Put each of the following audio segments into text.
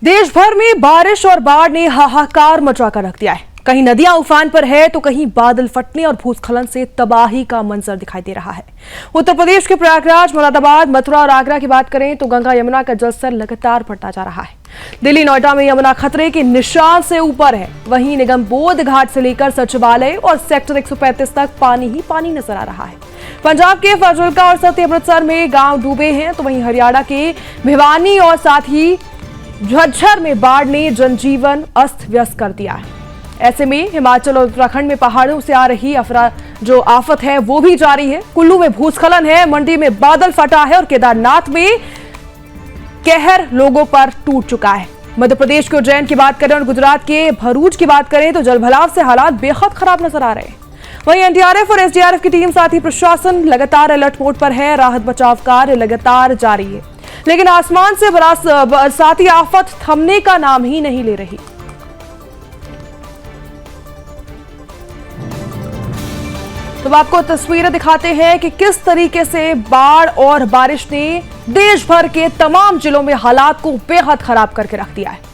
देश भर में बारिश और बाढ़ ने हाहाकार मचा कर रख दिया है। कहीं नदियां उफान पर है तो कहीं बादल फटने और भूस्खलन से तबाही का मंजर दिखाई दे रहा है। उत्तर प्रदेश के प्रयागराज, मुरादाबाद, मथुरा और आगरा की बात करें तो गंगा यमुना का जलस्तर लगातार बढ़ता जा रहा है। दिल्ली, नोएडा में यमुना खतरे के निशान से ऊपर है। वहीं निगम बोध घाट से लेकर सचिवालय और सेक्टर 135 तक पानी ही पानी नजर आ रहा है। पंजाब के फाजिल्का और सती अमृतसर में गांव डूबे हैं तो वहीं हरियाणा के भिवानी और साथ ही झज्जर में बाढ़ ने जनजीवन अस्त व्यस्त कर दिया है। ऐसे में हिमाचल और उत्तराखंड में पहाड़ों से आ रही जो आफत है वो भी जारी है। कुल्लू में भूस्खलन है, मंडी में बादल फटा है और केदारनाथ में कहर लोगों पर टूट चुका है। मध्य प्रदेश के उज्जैन की बात करें और गुजरात के भरूच की बात करें तो जलभराव से हालात बेहद खराब नजर आ रहे हैं। वहीं एनडीआरएफ और एसडीआरएफ की टीम साथ ही प्रशासन लगातार अलर्ट मोड पर है। राहत बचाव कार्य लगातार जारी है, लेकिन आसमान से बरसाती आफत थमने का नाम ही नहीं ले रही। तो आपको तस्वीरें दिखाते हैं कि किस तरीके से बाढ़ और बारिश ने देश भर के तमाम जिलों में हालात को बेहद खराब करके रख दिया है।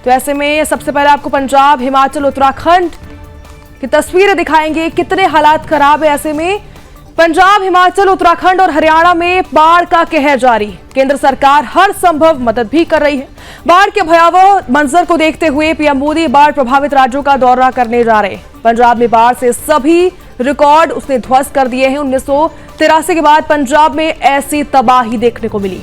तो ऐसे में सबसे पहले आपको पंजाब, हिमाचल, उत्तराखंड की तस्वीरें दिखाएंगे कितने हालात खराब है। ऐसे में पंजाब, हिमाचल, उत्तराखंड और हरियाणा में बाढ़ का कहर जारी। केंद्र सरकार हर संभव मदद भी कर रही है। बाढ़ के भयावह मंजर को देखते हुए पीएम मोदी बाढ़ प्रभावित राज्यों का दौरा करने जा रहे हैं। पंजाब में बाढ़ से सभी रिकॉर्ड उसने ध्वस्त कर दिए हैं। 1983 के बाद पंजाब में ऐसी तबाही देखने को मिली।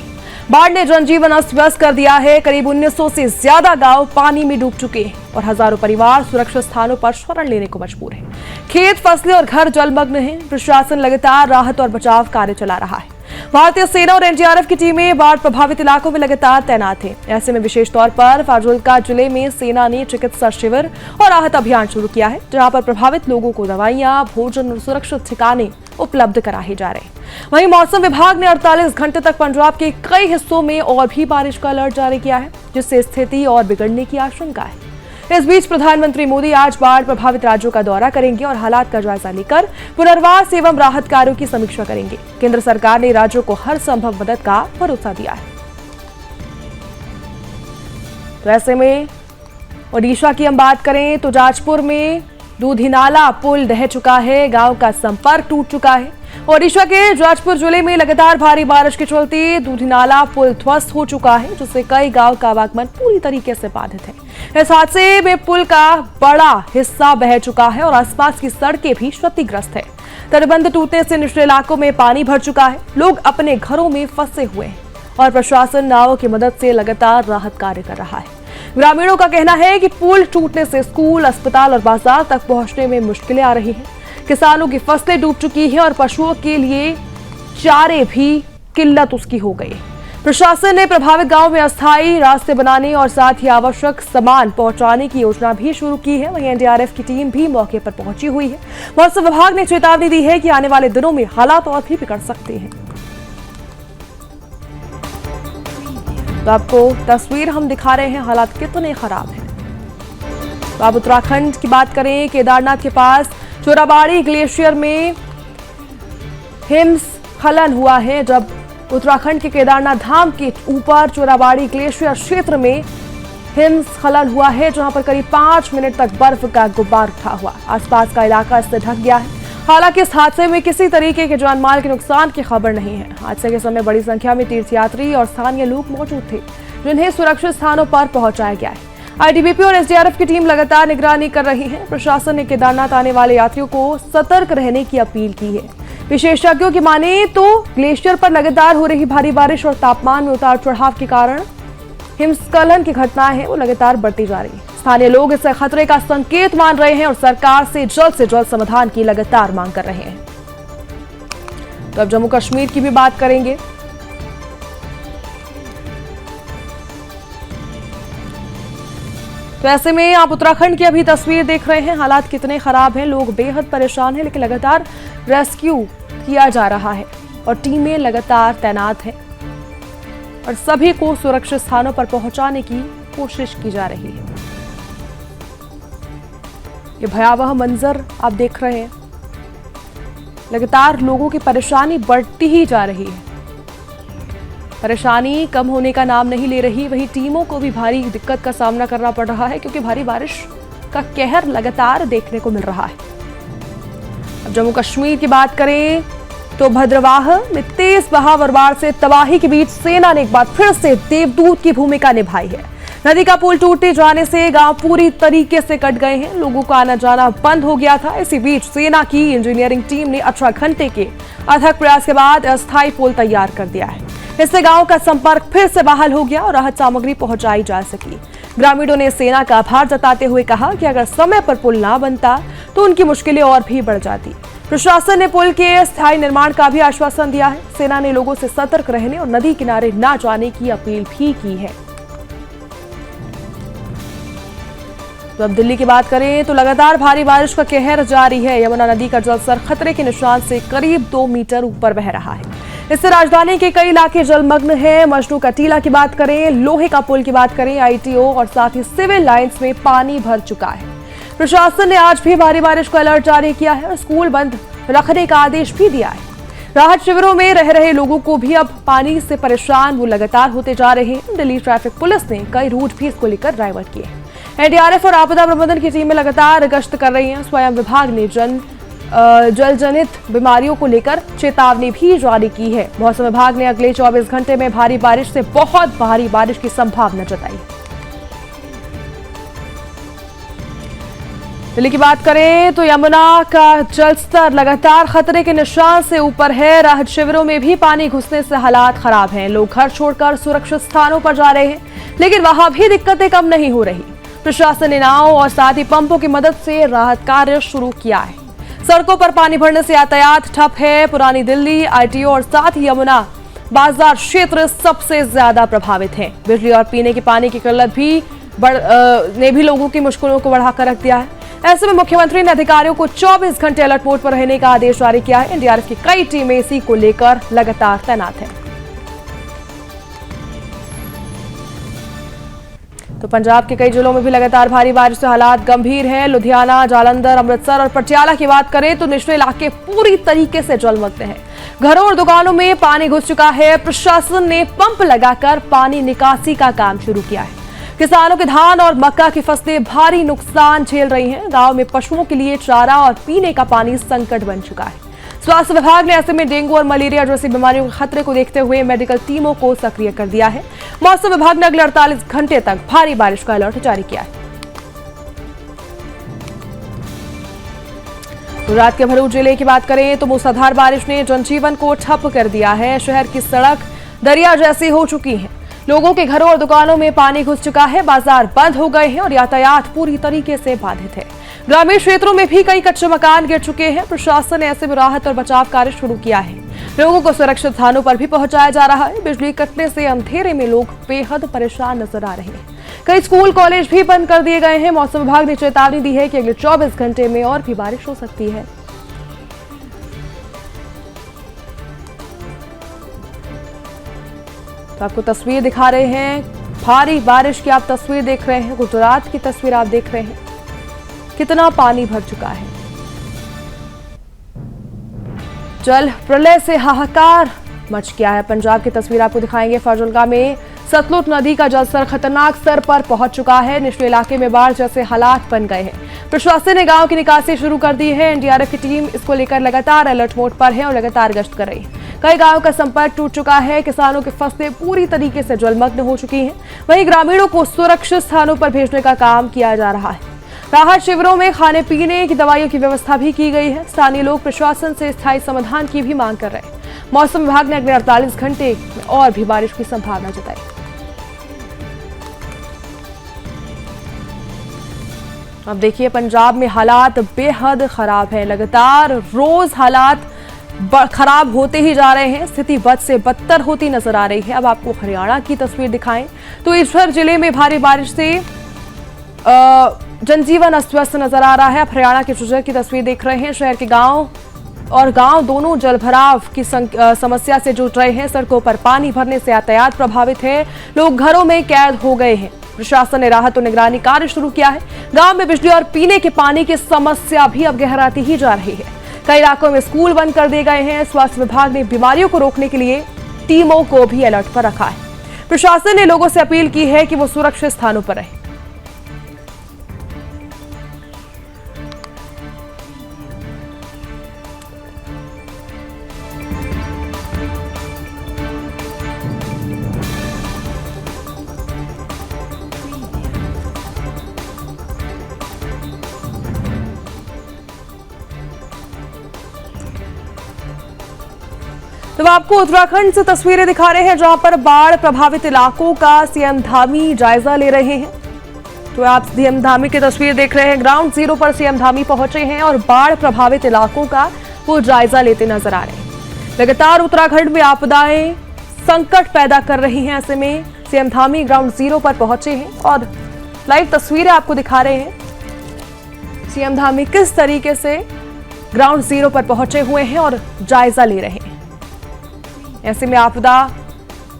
बाढ़ ने जनजीवन अस्त व्यस्त कर दिया है। करीब 1900 से ज्यादा गांव पानी में डूब चुके हैं और हजारों परिवार सुरक्षित स्थानों पर शरण लेने को मजबूर हैं। खेत, फसलें और घर जलमग्न हैं। प्रशासन लगातार राहत और बचाव कार्य चला रहा है। भारतीय सेना और एनडीआरएफ की टीमें बाढ़ प्रभावित इलाकों में लगातार तैनात हैं। ऐसे में विशेष तौर पर फाजिल्का जिले में सेना ने चिकित्सा शिविर और राहत अभियान शुरू किया है, जहां पर प्रभावित लोगों को दवाइयां, भोजन और सुरक्षित ठिकाने उपलब्ध कराए जा रहे हैं। वहीं मौसम विभाग ने 48 घंटे तक पंजाब के कई हिस्सों में और भी बारिश का अलर्ट जारी किया है, जिससे स्थिति और बिगड़ने की आशंका है। इस बीच प्रधानमंत्री मोदी आज बाढ़ प्रभावित राज्यों का दौरा करेंगे और हालात का जायजा लेकर पुनर्वास एवं राहत कार्यों की समीक्षा करेंगे। केंद्र सरकार ने राज्यों को हर संभव मदद का भरोसा दिया है। तो ऐसे में ओडिशा की हम बात करें तो जाजपुर में दूधीनाला पुल ढह चुका है। गांव का संपर्क टूट चुका है। ओडिशा के जाजपुर जिले में लगातार भारी बारिश के चलते दूधीनाला पुल ध्वस्त हो चुका है, जिससे कई गांव का आवागमन पूरी तरीके से बाधित है। इस हादसे में पुल का बड़ा हिस्सा बह चुका है और आसपास की सड़कें भी क्षतिग्रस्त है। तटबंध टूटने से निचले इलाकों में पानी भर चुका है। लोग अपने घरों में फंसे हुए हैं और प्रशासन नावों की मदद से लगातार राहत कार्य कर रहा है। ग्रामीणों का कहना है कि पुल टूटने से स्कूल, अस्पताल और बाजार तक पहुंचने में मुश्किलें आ रही हैं। किसानों की फसलें डूब चुकी हैं और पशुओं के लिए चारे भी किल्लत उसकी हो गई। प्रशासन ने प्रभावित गांव में अस्थायी रास्ते बनाने और साथ ही आवश्यक सामान पहुंचाने की योजना भी शुरू की है। वहीं एनडीआरएफ की टीम भी मौके पर पहुंची हुई है। मौसम विभाग ने चेतावनी दी है कि आने वाले दिनों में हालात और भी बिगड़ सकते हैं। तो आपको तस्वीर हम दिखा रहे हैं, हालात कितने खराब हैं। तो अब उत्तराखंड की बात करें, केदारनाथ के पास चोराबाड़ी ग्लेशियर में हिमस्खलन हुआ है। जब उत्तराखंड के केदारनाथ धाम के ऊपर चोराबाड़ी ग्लेशियर क्षेत्र में हिमस्खलन हुआ है, जहां पर करीब 5 मिनट तक बर्फ का गुब्बार उठा हुआ। आसपास का इलाका इससे ढक गया है। हालांकि इस हादसे में किसी तरीके के जानमाल के नुकसान की खबर नहीं है। हादसे के समय बड़ी संख्या में तीर्थयात्री और स्थानीय लोग मौजूद थे, जिन्हें सुरक्षित स्थानों पर पहुंचाया गया है। आईटीबीपी और एसडीआरएफ की टीम लगातार निगरानी कर रही है। प्रशासन ने केदारनाथ आने वाले यात्रियों को सतर्क रहने की अपील की है। विशेषज्ञों की माने तो ग्लेशियर पर लगातार हो रही भारी बारिश और तापमान में उतार चढ़ाव के कारण हिमस्खलन की घटनाएं हैं वो लगातार बढ़ती जा रही है। स्थानीय लोग इसे खतरे का संकेत मान रहे हैं और सरकार से जल्द समाधान की लगातार मांग कर रहे हैं। तो अब जम्मू कश्मीर की भी बात करेंगे। तो ऐसे में आप उत्तराखंड की अभी तस्वीर देख रहे हैं। हालात कितने खराब हैं, लोग बेहद परेशान हैं, लेकिन लगातार रेस्क्यू किया जा रहा है और टीमें लगातार तैनात हैं और सभी को सुरक्षित स्थानों पर पहुंचाने की कोशिश की जा रही है। ये भयावह मंजर आप देख रहे हैं। लगातार लोगों की परेशानी बढ़ती ही जा रही है। परेशानी कम होने का नाम नहीं ले रही, वहीं टीमों को भी भारी दिक्कत का सामना करना पड़ रहा है क्योंकि भारी बारिश का कहर लगातार देखने को मिल रहा है। अब जम्मू कश्मीर की बात करें तो भद्रवाह में तेज बहाव और बाढ़ से तबाही के बीच सेना ने एक बार फिर से देवदूत की भूमिका निभाई है। नदी का पुल टूटे जाने से गांव पूरी तरीके से कट गए हैं, लोगों का आना जाना बंद हो गया था। इसी बीच सेना की इंजीनियरिंग टीम ने 18 घंटे के अथक प्रयास के बाद अस्थायी पुल तैयार कर दिया है। इससे गांव का संपर्क फिर से बहाल हो गया और राहत सामग्री पहुंचाई जा सकी। ग्रामीणों ने सेना का आभार जताते हुए कहा कि अगर समय पर पुल ना बनता तो उनकी मुश्किलें और भी बढ़ जाती। प्रशासन ने पुल के स्थायी निर्माण का भी आश्वासन दिया है। सेना ने लोगों से सतर्क रहने और नदी किनारे न जाने की अपील भी की है। तो अब दिल्ली की बात करें तो लगातार भारी बारिश का कहर जारी है। यमुना नदी का जलस्तर खतरे के निशान से करीब 2 मीटर ऊपर बह रहा है। इससे राजधानी के कई इलाके जलमग्न हैं। मजनू का टीला की बात करें, लोहे का पुल की बात करें, आईटीओ और साथ ही सिविल लाइंस में पानी भर चुका है। प्रशासन ने आज भी भारी बारिश का अलर्ट जारी किया है और स्कूल बंद रखने का आदेश भी दिया है। राहत शिविरों में रह रहे लोगों को भी अब पानी से परेशान वो लगातार होते जा रहे हैं। दिल्ली ट्रैफिक पुलिस ने कई रूट भी इसको लेकर डाइवर्ट किए हैं। एनडीआरएफ और आपदा प्रबंधन की टीमें लगातार गश्त कर रही हैं। स्वयं विभाग ने जल जनित बीमारियों को लेकर चेतावनी भी जारी की है। मौसम विभाग ने अगले 24 घंटे में भारी बारिश से बहुत भारी बारिश की संभावना जताई। दिल्ली की बात करें तो यमुना का जलस्तर लगातार खतरे के निशान से ऊपर है। राहत शिविरों में भी पानी घुसने से हालात खराब हैं। लोग घर छोड़कर सुरक्षित स्थानों पर जा रहे हैं, लेकिन वहां भी दिक्कतें कम नहीं हो रही। प्रशासन ने नाव और साथ ही पंपों की मदद से राहत कार्य शुरू किया है। सड़कों पर पानी भरने से यातायात ठप है। पुरानी दिल्ली, आईटीओ और साथ ही यमुना बाजार क्षेत्र सबसे ज्यादा प्रभावित हैं। बिजली और पीने के पानी की किल्लत ने भी लोगों की मुश्किलों को बढ़ाकर रख दिया है। ऐसे में मुख्यमंत्री ने अधिकारियों को 24 घंटे अलर्ट मोड पर रहने का आदेश जारी किया है। एनडीआरएफ की कई टीमें इसी को लेकर लगातार तैनात हैं। तो पंजाब के कई जिलों में भी लगातार भारी बारिश से हालात गंभीर हैं। लुधियाना, जालंधर, अमृतसर और पटियाला की बात करें तो निचले इलाके पूरी तरीके से जलमग्न हैं। घरों और दुकानों में पानी घुस चुका है। प्रशासन ने पंप लगाकर पानी निकासी का काम शुरू किया है। किसानों के धान और मक्का की फसलें भारी नुकसान झेल रही हैं। गांव में पशुओं के लिए चारा और पीने का पानी संकट बन चुका है। स्वास्थ्य विभाग ने ऐसे में डेंगू और मलेरिया जैसी बीमारियों के खतरे को देखते हुए मेडिकल टीमों को सक्रिय कर दिया है। मौसम विभाग ने अगले 48 घंटे तक भारी बारिश का अलर्ट जारी किया है। गुजरात के भरूच जिले की बात करें तो मूसलाधार बारिश ने जनजीवन को ठप कर दिया है। शहर की सड़क दरिया जैसी हो चुकी है। लोगों के घरों और दुकानों में पानी घुस चुका है। बाजार बंद हो गए हैं और यातायात पूरी तरीके से बाधित है। ग्रामीण क्षेत्रों में भी कई कच्चे मकान गिर चुके हैं। प्रशासन ने ऐसे में राहत और बचाव कार्य शुरू किया है। लोगों को सुरक्षित स्थानों पर भी पहुंचाया जा रहा है। बिजली कटने से अंधेरे में लोग बेहद परेशान नजर आ रहे हैं। कई स्कूल कॉलेज भी बंद कर दिए गए हैं। मौसम विभाग ने चेतावनी दी है कि अगले 24 घंटे में और भी बारिश हो सकती है। तो आपको तस्वीर दिखा रहे हैं, भारी बारिश की आप तस्वीर देख रहे हैं। गुजरात की तस्वीर आप देख रहे हैं, कितना पानी भर चुका है। जल प्रलय से हाहाकार मच गया है। पंजाब की तस्वीर आपको दिखाएंगे। फाजिल्का में सतलुज नदी का जलस्तर खतरनाक स्तर पर पहुंच चुका है। निचले इलाके में बाढ़ जैसे हालात बन गए हैं। प्रशासन ने गांव की निकासी शुरू कर दी है। एनडीआरएफ की टीम इसको लेकर लगातार अलर्ट मोड पर है और लगातार गश्त कर रही है। कई गांवों का संपर्क टूट चुका है। किसानों की फसलें पूरी तरीके से जलमग्न हो चुकी हैं। वहीं ग्रामीणों को सुरक्षित स्थानों पर भेजने का काम किया जा रहा है। राहत शिविरों में खाने पीने की दवाइयों की व्यवस्था भी की गई है। स्थानीय लोग प्रशासन से स्थायी समाधान की भी मांग कर रहे हैं। मौसम विभाग ने अगले 48 घंटे में और भी बारिश की संभावना जताई। अब देखिए, पंजाब में हालात बेहद खराब है। लगातार रोज हालात खराब होते ही जा रहे हैं। स्थिति बद से बदतर होती नजर आ रही है। अब आपको हरियाणा की तस्वीर दिखाएं तो ईश्वर जिले में भारी बारिश से जनजीवन अस्त व्यस्त नजर आ रहा है। आप हरियाणा के चुजर की तस्वीर देख रहे हैं। शहर के गांव दोनों जलभराव की समस्या से जूझ रहे हैं। सड़कों पर पानी भरने से यातायात प्रभावित है। लोग घरों में कैद हो गए हैं। प्रशासन ने राहत और निगरानी कार्य शुरू किया है। गांव में बिजली और पीने के पानी की समस्या भी अब गहराती ही जा रही है। कई इलाकों में स्कूल बंद कर दिए गए हैं। स्वास्थ्य विभाग ने बीमारियों को रोकने के लिए टीमों को भी अलर्ट पर रखा है। प्रशासन ने लोगों से अपील की है कि वो सुरक्षित स्थानों पर रहें। तो आपको उत्तराखंड से तस्वीरें दिखा रहे हैं जहां पर बाढ़ प्रभावित इलाकों का सीएम धामी जायजा ले रहे हैं। तो आप सीएम धामी की तस्वीर देख रहे हैं। ग्राउंड जीरो पर सीएम धामी पहुंचे हैं और बाढ़ प्रभावित इलाकों का वो जायजा लेते नजर आ रहे हैं। लगातार उत्तराखंड में आपदाएं संकट पैदा कर रही हैं। ऐसे में सीएम धामी ग्राउंड जीरो पर पहुंचे हैं और लाइव तस्वीरें आपको दिखा रहे हैं। सीएम धामी किस तरीके से ग्राउंड जीरो पर पहुंचे हुए हैं और जायजा ले रहे हैं। ऐसे में आपदा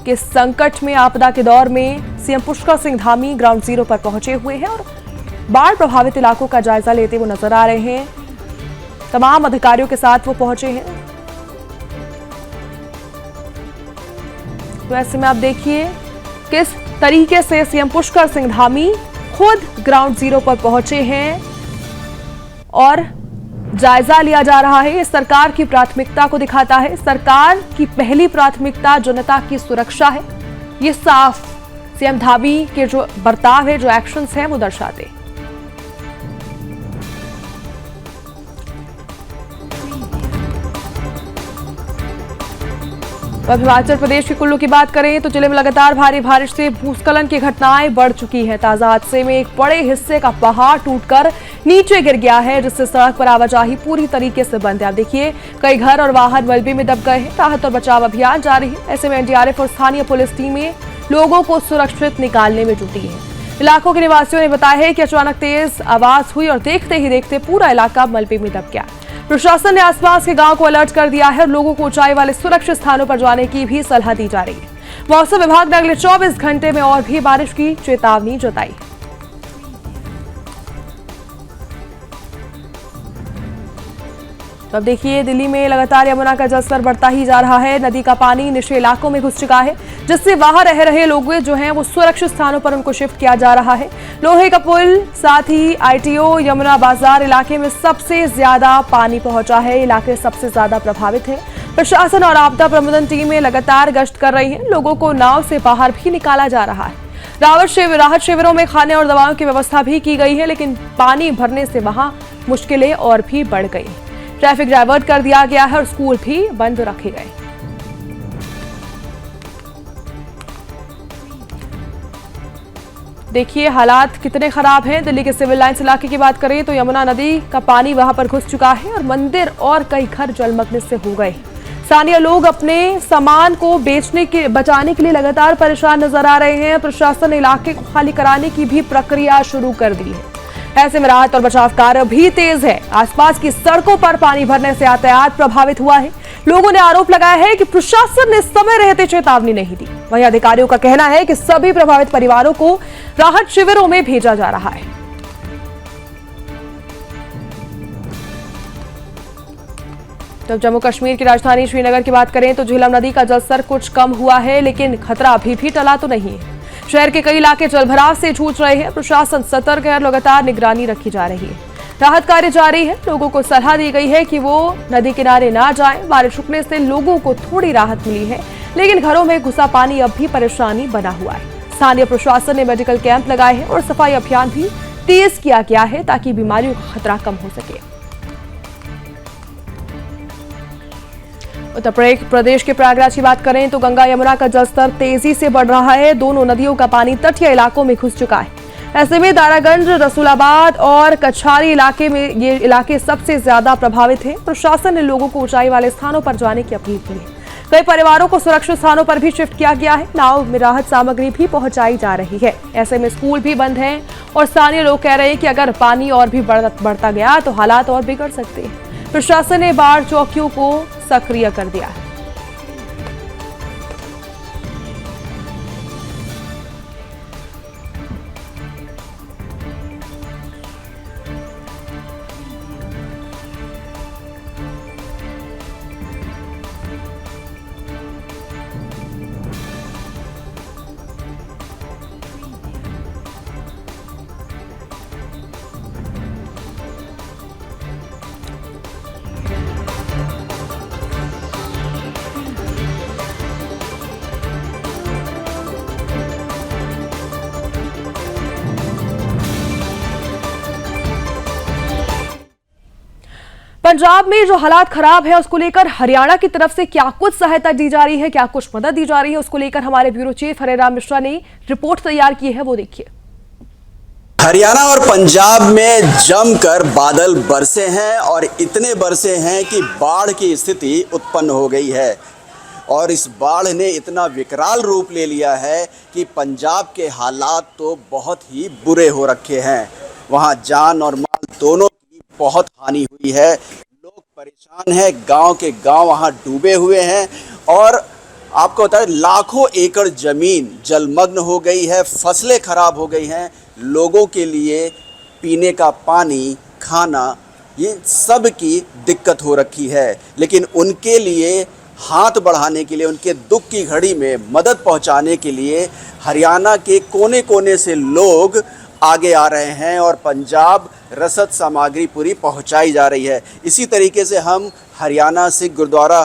के संकट में, आपदा के दौर में CM Pushkar Singh Dhami ground zero पर पहुंचे हुए हैं और बाढ़ प्रभावित इलाकों का जायजा लेते हुए नजर आ रहे हैं। तमाम अधिकारियों के साथ वो पहुंचे हैं। तो ऐसे में आप देखिए किस तरीके से सीएम पुष्कर सिंह धामी खुद ग्राउंड जीरो पर पहुंचे हैं और जायजा लिया जा रहा है। इस सरकार की प्राथमिकता को दिखाता है। सरकार की पहली प्राथमिकता जनता की सुरक्षा है। ये साफ सीएम धामी के जो बर्ताव है, जो एक्शंस हैं, वो दर्शाते हैं। अब हिमाचल प्रदेश के कुल्लू की बात करें तो जिले में लगातार भारी बारिश से भूस्खलन की घटनाएं बढ़ चुकी हैं। ताजा हादसे में एक बड़े हिस्से का पहाड़ टूटकर नीचे गिर गया है, जिससे सड़क पर आवाजाही पूरी तरीके से बंद है। आप देखिए कई घर और वाहन मलबे में दब गए हैं। राहत और बचाव अभियान जारी है। ऐसे में एनडीआरएफ और स्थानीय पुलिस टीमें लोगों को सुरक्षित निकालने में जुटी है। इलाकों के निवासियों ने बताया है कि अचानक तेज आवाज हुई और देखते ही देखते पूरा इलाका मलबे में दब गया। प्रशासन ने आसपास के गांव को अलर्ट कर दिया है और लोगों को ऊंचाई वाले सुरक्षित स्थानों पर जाने की भी सलाह दी जा रही है। मौसम विभाग ने अगले 24 घंटे में और भी बारिश की चेतावनी जताई। तो अब देखिए दिल्ली में लगातार यमुना का जलस्तर बढ़ता ही जा रहा है। नदी का पानी निचले इलाकों में घुस चुका है, जिससे वहां रह रहे लोग जो हैं वो सुरक्षित स्थानों पर उनको शिफ्ट किया जा रहा है। लोहे का पुल, साथ ही आईटीओ, यमुना बाजार इलाके में सबसे ज्यादा पानी पहुंचा है। इलाके सबसे ज्यादा प्रभावित है। प्रशासन और आपदा प्रबंधन टीमें लगातार गश्त कर रही है। लोगों को नाव से बाहर भी निकाला जा रहा है। राहत शिविरों में खाने और दवाओं की व्यवस्था भी की गई है, लेकिन पानी भरने से वहां मुश्किलें और भी बढ़ गई। ट्रैफिक डाइवर्ट कर दिया गया है और स्कूल भी बंद रखे गए। देखिए हालात कितने खराब हैं। दिल्ली के सिविल लाइंस इलाके की बात करें तो यमुना नदी का पानी वहां पर घुस चुका है और मंदिर और कई घर जलमग्न से हो गए। स्थानीय लोग अपने सामान को बचाने के लिए लगातार परेशान नजर आ रहे हैं। प्रशासन ने इलाके को खाली कराने की भी प्रक्रिया शुरू कर दी है। ऐसे में राहत और बचाव कार्य भी तेज है। आसपास की सड़कों पर पानी भरने से यातायात प्रभावित हुआ है। लोगों ने आरोप लगाया है कि प्रशासन ने समय रहते चेतावनी नहीं दी। वहीं अधिकारियों का कहना है कि सभी प्रभावित परिवारों को राहत शिविरों में भेजा जा रहा है। तो जम्मू कश्मीर की राजधानी श्रीनगर की बात करें तो झीलम नदी का जलस्तर कुछ कम हुआ है, लेकिन खतरा अभी भी टला तो नहीं है। शहर के कई इलाके जलभराव से जूझ रहे हैं। प्रशासन सतर्क है, लगातार निगरानी रखी जा रही है। राहत कार्य जारी है। लोगों को सलाह दी गई है कि वो नदी किनारे ना जाएं। बारिश रुकने से लोगों को थोड़ी राहत मिली है, लेकिन घरों में घुसा पानी अब भी परेशानी बना हुआ है। स्थानीय प्रशासन ने मेडिकल कैंप लगाए हैं और सफाई अभियान भी तेज किया गया है ताकि बीमारियों का खतरा कम हो सके। उत्तर प्रदेश के प्रयागराज की बात करें तो गंगा यमुना का जलस्तर तेजी से बढ़ रहा है। दोनों नदियों का पानी तटीय इलाकों में घुस चुका है। ऐसे में दारागंज, रसूलाबाद और कछारी इलाके में ये इलाके सबसे ज्यादा प्रभावित हैं। प्रशासन ने लोगों को ऊंचाई वाले स्थानों पर जाने की अपील की है। कई परिवारों को सुरक्षित स्थानों पर भी शिफ्ट किया गया है। नाव में राहत सामग्री भी पहुंचाई जा रही है। ऐसे में स्कूल भी बंद हैं और स्थानीय लोग कह रहे हैं कि अगर पानी और भी बढ़ता गया तो हालात और बिगड़ सकते हैं। प्रशासन ने बाढ़ चौकियों को सक्रिय कर दिया है। पंजाब में जो हालात खराब है उसको लेकर हरियाणा की तरफ से क्या कुछ सहायता दी जा रही है, क्या कुछ मदद दी जा रही है, उसको लेकर हमारे ब्यूरो चीफ हरिराम मिश्रा ने रिपोर्ट तैयार की है, वो देखिए। हरियाणा और पंजाब में जमकर बादल बरसे हैं और इतने बरसे हैं कि बाढ़ की स्थिति उत्पन्न हो गई है। और इस बाढ़ ने इतना विकराल रूप ले लिया है कि पंजाब के हालात तो बहुत ही बुरे हो रखे हैं। वहाँ जान और माल दोनों की बहुत हानि हुई है। लोग परेशान हैं, गांव के गांव वहाँ डूबे हुए हैं और आपको बता दें लाखों एकड़ ज़मीन जलमग्न हो गई है, फसलें खराब हो गई हैं। लोगों के लिए पीने का पानी, खाना, ये सब की दिक्कत हो रखी है। लेकिन उनके लिए हाथ बढ़ाने के लिए, उनके दुख की घड़ी में मदद पहुंचाने के लिए हरियाणा के कोने कोने से लोग आगे आ रहे हैं और पंजाब रसद सामग्री पूरी पहुंचाई जा रही है। इसी तरीके से हम हरियाणा सिख गुरुद्वारा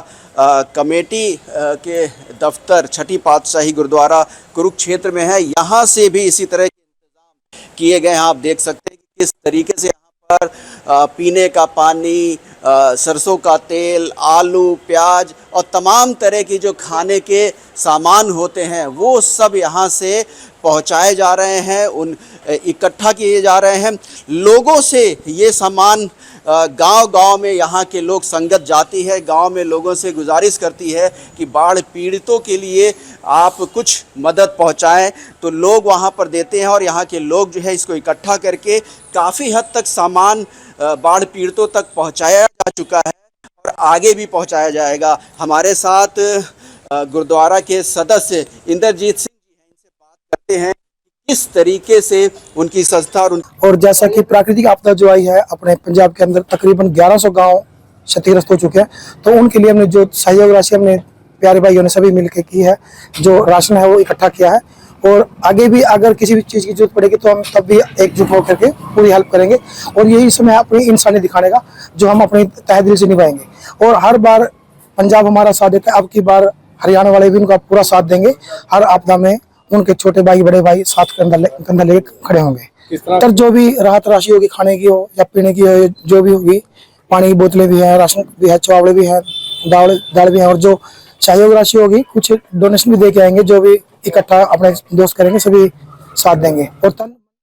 कमेटी के दफ्तर छठी पातशाही गुरुद्वारा कुरुक्षेत्र में है, यहाँ से भी इसी तरह के इंतजाम किए गए हैं। आप देख सकते हैं कि किस तरीके से यहाँ पर पीने का पानी, सरसों का तेल, आलू, प्याज और तमाम तरह की जो खाने के सामान होते हैं वो सब यहाँ से पहुँचाए जा रहे हैं, उन इकट्ठा किए जा रहे हैं। लोगों से ये सामान गांव-गांव में यहाँ के लोग संगत जाती है, गांव में लोगों से गुजारिश करती है कि बाढ़ पीड़ितों के लिए आप कुछ मदद पहुँचाएँ, तो लोग वहाँ पर देते हैं और यहाँ के लोग जो है इसको इकट्ठा करके काफ़ी हद तक सामान बाढ़ पीड़ितों तक पहुँचाया जा चुका है और आगे भी पहुँचाया जाएगा। हमारे साथ गुरुद्वारा के सदस्य इंद्रजीत सिंह जी हैं, इनसे बात करते हैं किस तरीके से उनकी संस्था और जैसा कि प्राकृतिक आपदा जो आई है अपने पंजाब के अंदर तकरीबन 1100 गांव क्षतिग्रस्त हो चुके हैं, तो उनके लिए हमने जो सहयोग राशि हमने प्यारे भाइयों ने सभी मिलकर की है, जो राशन है वो इकट्ठा किया है और आगे भी अगर किसी भी चीज़ की जरूरत पड़ेगी तो हम तब भी एकजुट होकर के पूरी हेल्प करेंगे। और यही समय अपनी इंसानियत दिखाने का जो हम अपने तहे दिल से निभाएंगे। और हर बार पंजाब हमारा साथ देता है, अब की बार हरियाणा वाले भी उनका पूरा साथ देंगे। हर आपदा में उनके छोटे भाई बड़े भाई साथ कंधा लेके खड़े होंगे। तर जो भी राहत राशि होगी, खाने की हो या पीने की हो, जो भी होगी, पानी की बोतलें भी हैं, राशन भी है, चावल भी है, दाल भी है, और जो सहयोग राशि होगी कुछ डोनेशन भी दे के आएंगे। जो भी इकट्ठा अपने दोस्त करेंगे सभी साथ देंगे। और